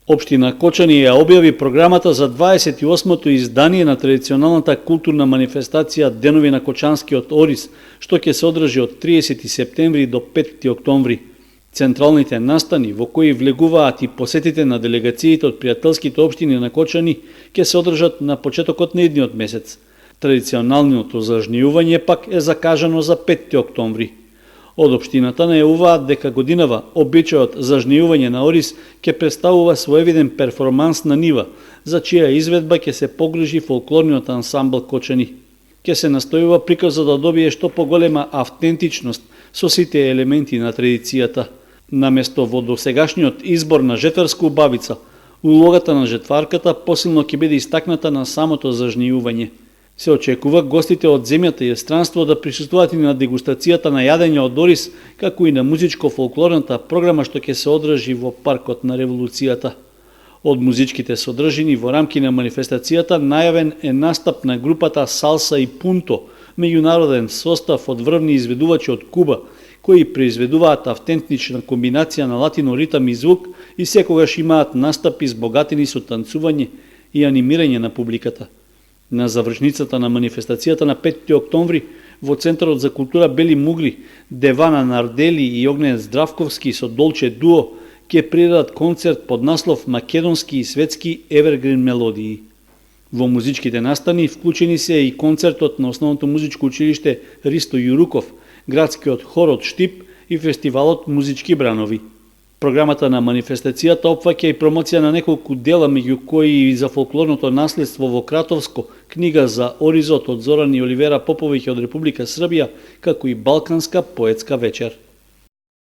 Општина Кочани ја објави програмата за 28-то издание на традиционалната културна манифестација Денови на Кочанскиот Орис, што ќе се одржи од 30 септември до 5 октомври. Централните настани, во кои влегуваат и посетите на делегациите од пријателските општини на Кочани, ќе се одржат на почетокот на идниот месец. Традиционалното зажнивување пак е закажано за 5 октомври. Од општината најавуваат дека годинава обичајот за жнивување на Орис ќе представува своевиден перформанс на нива, за чија изведба ќе се погрижи фолклорниот ансамбл Кочани. Ќе се настојува приказот да добие што поголема автентичност со сите елементи на традицијата. Наместо во досегашниот избор на жетварска убавица, улогата на жетварката посилно ќе биде истакната на самото зажнивување. Се очекува гостите од земјата и странство да присуствуваат и на дегустацијата на јадење од Орис, како и на музичко-фолклорната програма што ќе се одржи во Паркот на Револуцијата. Од музичките содржини во рамки на манифестацијата најавен е настап на групата Салса и Пунто, меѓународен состав од врвни изведувачи од Куба, кои произведуваат автентична комбинација на латино ритам и звук и секогаш имаат настапи збогатени со танцување и анимирање на публиката. На завршницата на манифестацијата на 5 октомври во Центарот за култура Бели Мугли, Девана Нардели и Огнен Здравковски со Долче Дуо ќе приредат концерт под наслов Македонски и светски евергрин мелодии. Во музичките настани вклучени се и концертот на Основното музичко училиште Ристо Јуруков, градскиот хор од Штип и фестивалот Музички бранови. Програмата на манифестацијата опфаќа и промоција на неколку дела, меѓу кои и за фолклорното наследство во Кратовско, книга за Оризот од Зоран и Оливера Поповиќ од Република Србија, како и Балканска поетска вечер.